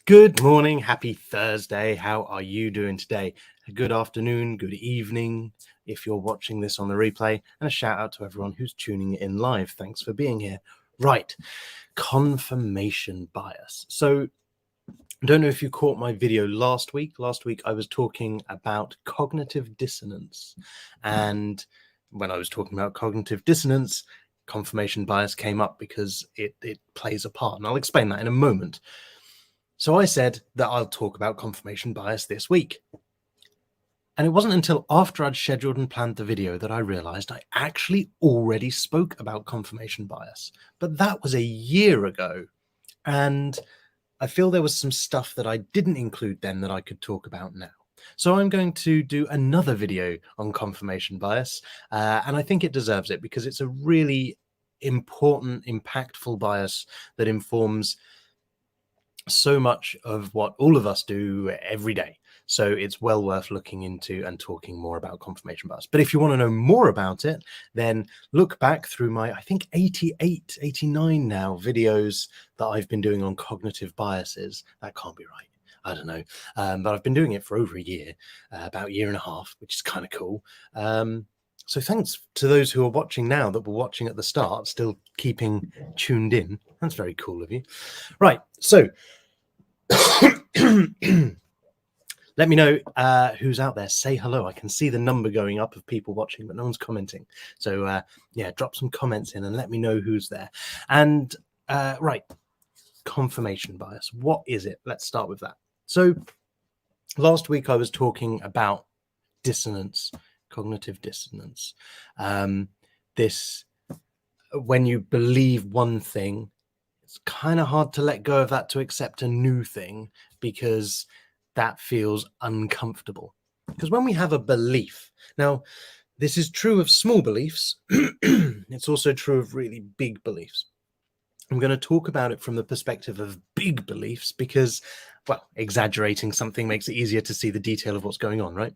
Good morning, happy Thursday. How are you doing today? Good afternoon, good evening, if you're watching this on the replay, and a shout out to everyone who's tuning in live. Thanks for being here. Right, confirmation bias. So, I don't know if you caught my video last week. Last week, I was talking about cognitive dissonance. And when I was talking about cognitive dissonance, confirmation bias came up because it plays a part. And I'll explain that in a moment. So I said that I'll talk about confirmation bias this week. And it wasn't until after I'd scheduled and planned the video that I realized I actually already spoke about confirmation bias. But that was a year ago. And I feel there was some stuff that I didn't include then that I could talk about now. So I'm going to do another video on confirmation bias. And I think it deserves it because it's a really important, impactful bias that informs so much of what all of us do every day. So it's well worth looking into and talking more about confirmation bias. But if you want to know more about it, then look back through my, I think 88, 89 now videos that I've been doing on cognitive biases. That can't be right. I don't know. But I've been doing it for over a year, about a year and a half, which is kind of cool. So thanks to those who are watching now that were watching at the start, still keeping tuned in. That's very cool of you. Right. So let me know who's out there. Say hello. I can see the number going up of people watching, but no one's commenting. So yeah, drop some comments in and let me know who's there. And right, confirmation bias. What is it? Let's start with that. So last week I was talking about dissonance, cognitive dissonance. This, when you believe one thing, it's kind of hard to let go of that to accept a new thing because that feels uncomfortable. Because when we have a belief, now this is true of small beliefs, it's also true of really big beliefs. I'm going to talk about it from the perspective of big beliefs because, well, exaggerating something makes it easier to see the detail of what's going on, right?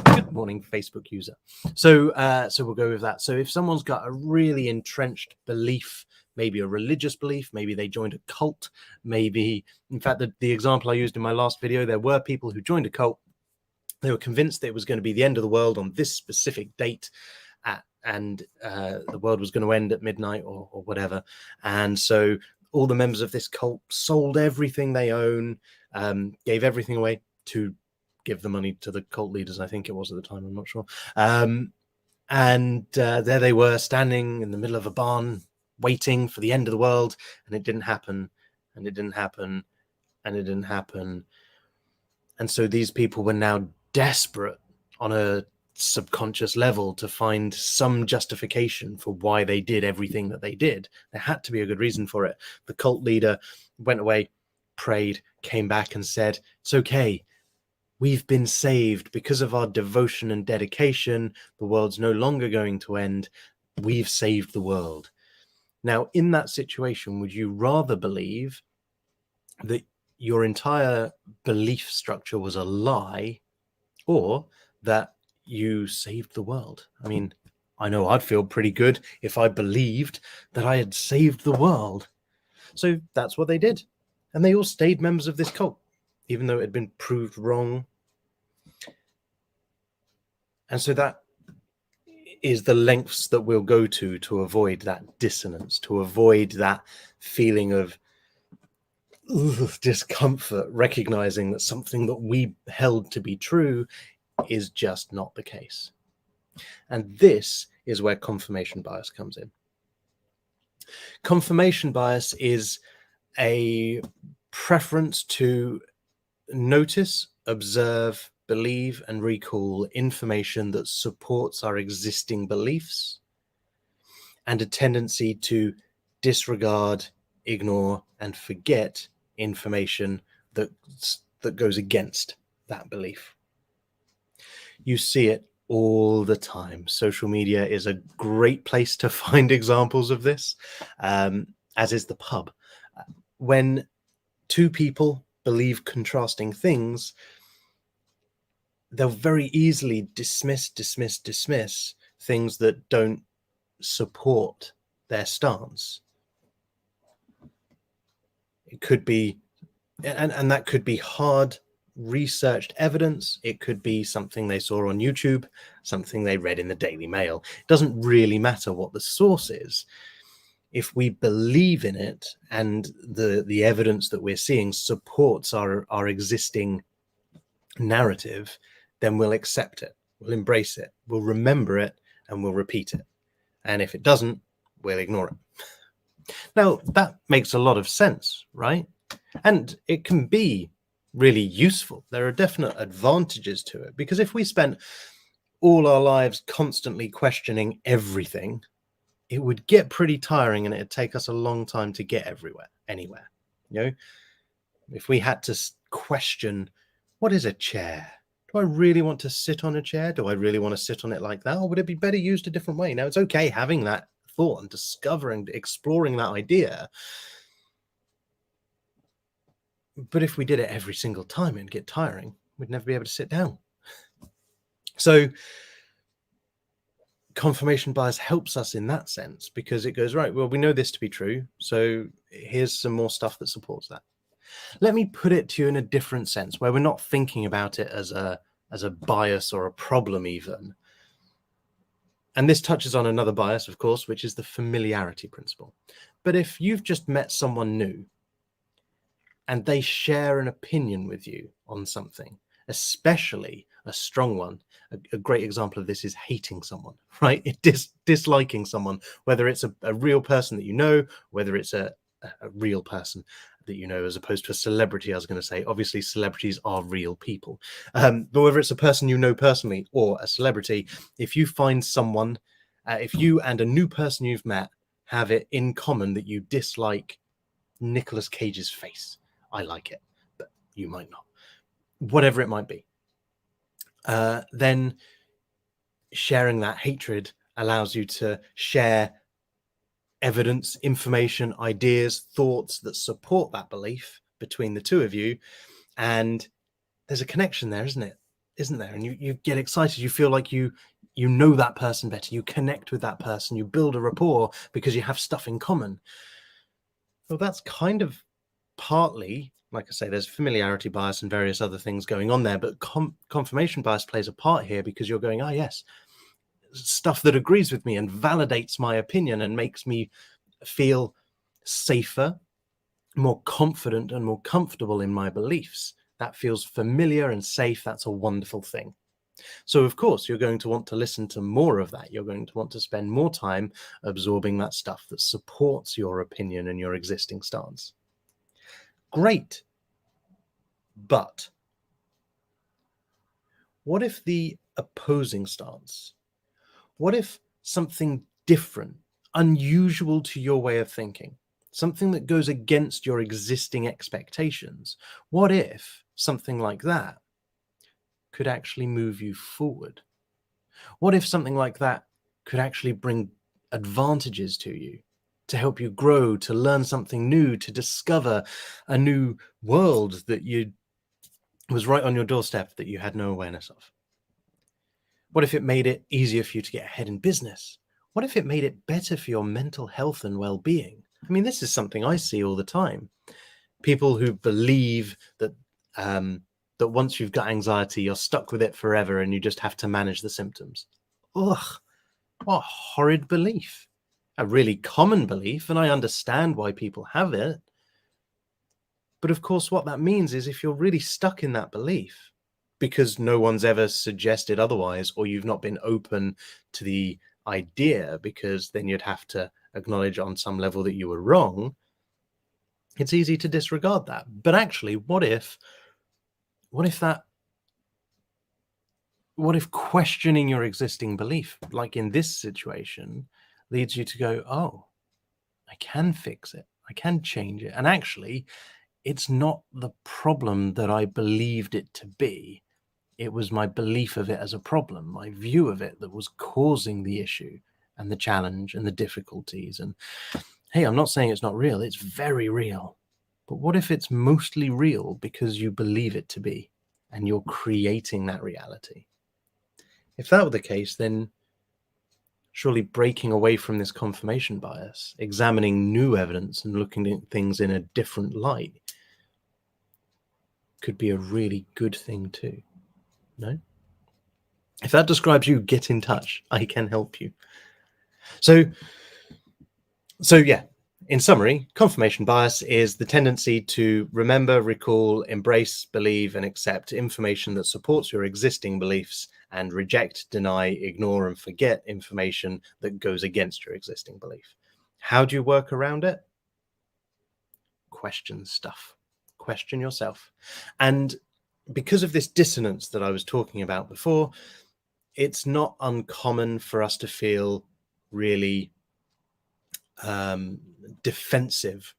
Good morning, Facebook user. So we'll go with that. So if someone's got a really entrenched belief, maybe a religious belief, maybe they joined a cult, maybe, in fact, the example I used in my last video, there were people who joined a cult. They were convinced that it was going to be the end of the world on this specific date, and the world was going to end at midnight or whatever. And so all the members of this cult sold everything they own, gave everything away to give the money to the cult leaders, I think it was at the time, I'm not sure. And there they were standing in the middle of a barn waiting for the end of the world, and it didn't happen, and it didn't happen, and it didn't happen. And so these people were now desperate on a subconscious level to find some justification for why they did everything that they did. There had to be a good reason for it. The cult leader went away, prayed, came back and said, it's okay. We've been saved because of our devotion and dedication. The world's no longer going to end. We've saved the world. Now, in that situation, would you rather believe that your entire belief structure was a lie or that you saved the world? I mean, I know I'd feel pretty good if I believed that I had saved the world. So that's what they did. And they all stayed members of this cult, even though it had been proved wrong. And so that is the lengths that we'll go to avoid that dissonance, to avoid that feeling of discomfort, recognizing that something that we held to be true is just not the case. And this is where confirmation bias comes in. Confirmation bias is a preference to notice, observe, believe, and recall information that supports our existing beliefs, and a tendency to disregard, ignore, and forget information that goes against that belief. You see it all the time. Social media is a great place to find examples of this, as is the pub. When two people believe contrasting things, they'll very easily dismiss things that don't support their stance. It could be And that could be hard researched evidence. It could be something they saw on YouTube, something they read in the Daily Mail. It doesn't really matter what the source is. If we believe in it and the evidence that we're seeing supports our existing narrative, then we'll accept it, we'll embrace it, we'll remember it, and we'll repeat it. And if it doesn't, we'll ignore it. Now, that makes a lot of sense, right? And it can be really useful. There are definite advantages to it, because if we spent all our lives constantly questioning everything, it would get pretty tiring and it'd take us a long time to get anywhere. You know, if we had to question, what is a chair? Do I really want to sit on a chair? Do I really want to sit on it like that? Or would it be better used a different way? Now, it's okay having that thought and exploring that idea. But if we did it every single time, it'd get tiring. We'd never be able to sit down. So confirmation bias helps us in that sense, because it goes, right, well, we know this to be true, so here's some more stuff that supports that. Let me put it to you in a different sense, where we're not thinking about it as a bias or a problem even. And this touches on another bias, of course, which is the familiarity principle. But if you've just met someone new and they share an opinion with you on something, especially a strong one, a great example of this is hating someone, right? Disliking someone, whether it's a real person that you know, whether it's a real person that you know, as opposed to a celebrity. I was going to say, obviously celebrities are real people, but whether it's a person you know personally or a celebrity, if you find someone, if you and a new person you've met have it in common that you dislike Nicolas Cage's face, I like it, but you might not, whatever it might be, then sharing that hatred allows you to share evidence, information, ideas, thoughts that support that belief between the two of you. And there's a connection there, isn't there? And you get excited. You feel like you know that person better. You connect with that person. You build a rapport because you have stuff in common. Well, that's kind of partly, like I say, there's familiarity bias and various other things going on there, but confirmation bias plays a part here, because you're going, oh yes, stuff that agrees with me and validates my opinion and makes me feel safer, more confident, and more comfortable in my beliefs. That feels familiar and safe. That's a wonderful thing. So, of course, you're going to want to listen to more of that. You're going to want to spend more time absorbing that stuff that supports your opinion and your existing stance. Great. But what if the opposing stance? What if something different, unusual to your way of thinking, something that goes against your existing expectations? What if something like that could actually move you forward? What if something like that could actually bring advantages to you, to help you grow, to learn something new, to discover a new world that was right on your doorstep that you had no awareness of? What if it made it easier for you to get ahead in business? What if it made it better for your mental health and well-being? I mean, this is something I see all the time. People who believe that that once you've got anxiety, you're stuck with it forever and you just have to manage the symptoms. Ugh, what a horrid belief. A really common belief, and I understand why people have it. But of course, what that means is if you're really stuck in that belief because no one's ever suggested otherwise, or you've not been open to the idea, because then you'd have to acknowledge on some level that you were wrong, it's easy to disregard that. But actually, what if questioning your existing belief, like in this situation, leads you to go, oh, I can fix it, I can change it, and actually it's not the problem that I believed it to be. It was my belief of it as a problem, my view of it, that was causing the issue and the challenge and the difficulties. And hey, I'm not saying it's not real. It's very real. But what if it's mostly real because you believe it to be and you're creating that reality? If that were the case, then surely breaking away from this confirmation bias, examining new evidence and looking at things in a different light, could be a really good thing too. No? If that describes you, get in touch. I can help you. So yeah, in summary, confirmation bias is the tendency to remember, recall, embrace, believe, and accept information that supports your existing beliefs and reject, deny, ignore, and forget information that goes against your existing belief. How do you work around it? Question stuff. Question yourself. And because of this dissonance that I was talking about before, it's not uncommon for us to feel really defensive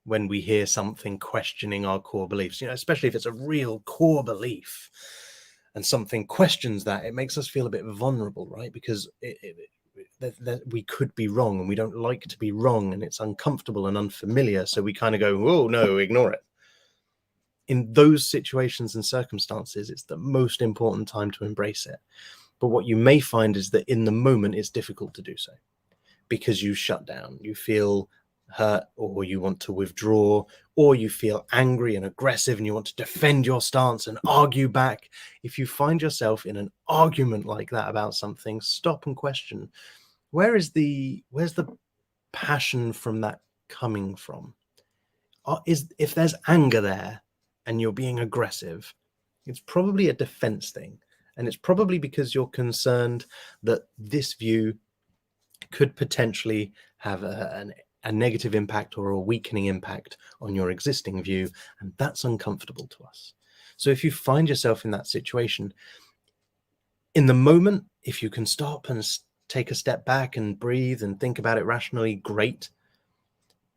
when we hear something questioning our core beliefs, especially if it's a real core belief and something questions that. It makes us feel a bit vulnerable, right? Because we could be wrong, and we don't like to be wrong, and it's uncomfortable and unfamiliar, so we kind of go, oh no, ignore it. In those situations and circumstances, it's the most important time to embrace it. But what you may find is that in the moment it's difficult to do so, because you shut down, you feel hurt, or you want to withdraw, or you feel angry and aggressive and you want to defend your stance and argue back. If you find yourself in an argument like that about something, stop and question, where's the passion from that coming from? If there's anger there and you're being aggressive, it's probably a defense thing. And it's probably because you're concerned that this view could potentially have a negative impact or a weakening impact on your existing view, and that's uncomfortable to us. So if you find yourself in that situation, in the moment, if you can stop and take a step back and breathe and think about it rationally, great.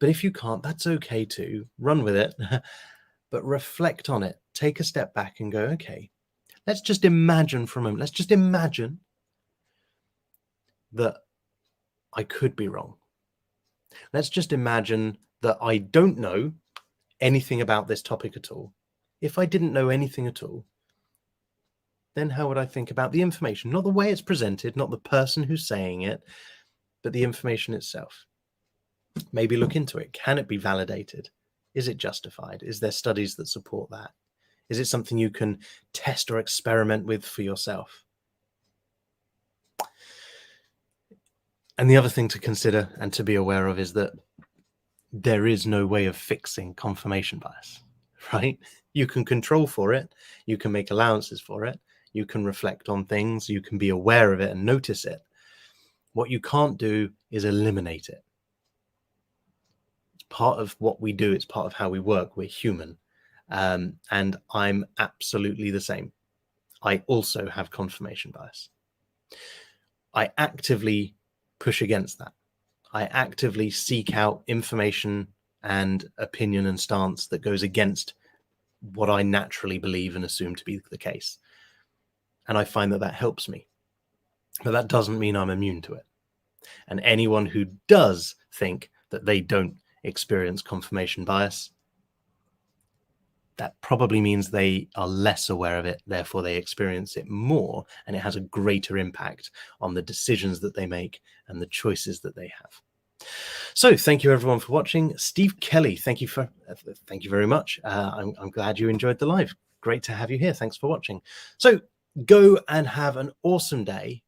But if you can't, that's okay too. Run with it, but reflect on it. Take a step back and go, okay, let's just imagine for a moment. Let's just imagine that I could be wrong. Let's just imagine that I don't know anything about this topic at all. If I didn't know anything at all, then how would I think about the information? Not the way it's presented, not the person who's saying it, but the information itself. Maybe look into it. Can it be validated? Is it justified? Is there studies that support that? Is it something you can test or experiment with for yourself? And the other thing to consider and to be aware of is that there is no way of fixing confirmation bias, right? You can control for it. You can make allowances for it. You can reflect on things. You can be aware of it and notice it. What you can't do is eliminate it. It's part of what we do. It's part of how we work. We're human. And I'm absolutely the same. I also have confirmation bias. I actively push against that. I actively seek out information and opinion and stance that goes against what I naturally believe and assume to be the case. And I find that that helps me. But that doesn't mean I'm immune to it. And anyone who does think that they don't experience confirmation bias, that probably means they are less aware of it, therefore they experience it more, and it has a greater impact on the decisions that they make and the choices that they have. So thank you everyone for watching. Steve Kelly, thank you very much. I'm glad you enjoyed the live. Great to have you here. Thanks for watching. So go and have an awesome day.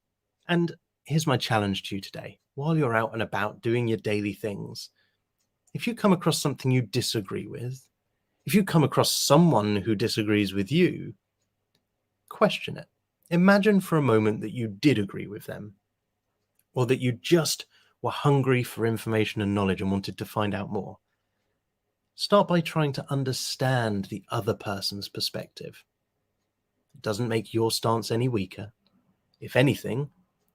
And here's my challenge to you today. While you're out and about doing your daily things, if you come across something you disagree with, if you come across someone who disagrees with you, question it. Imagine for a moment that you did agree with them, or that you just were hungry for information and knowledge and wanted to find out more. Start by trying to understand the other person's perspective. It doesn't make your stance any weaker. If anything,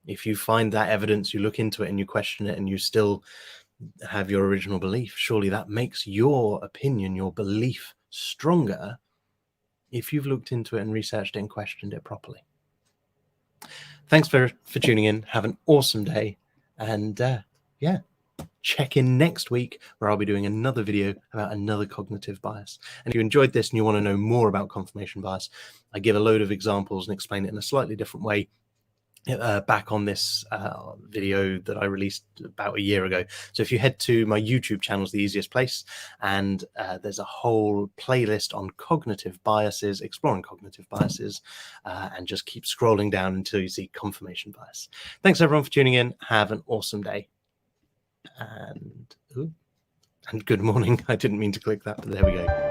if you find that evidence, you look into it and you question it and you still have your original belief, surely that makes your opinion, your belief stronger if you've looked into it and researched it and questioned it properly. Thanks for tuning in. Have an awesome day. And yeah, check in next week where I'll be doing another video about another cognitive bias. And if you enjoyed this and you want to know more about confirmation bias, I give a load of examples and explain it in a slightly different way back on this video that I released about a year ago. So if you head to my YouTube channel, is the easiest place, and there's a whole playlist on cognitive biases, exploring cognitive biases, and just keep scrolling down until you see confirmation bias. Thanks everyone for tuning in. Have an awesome day, and good morning. I didn't mean to click that, but there we go.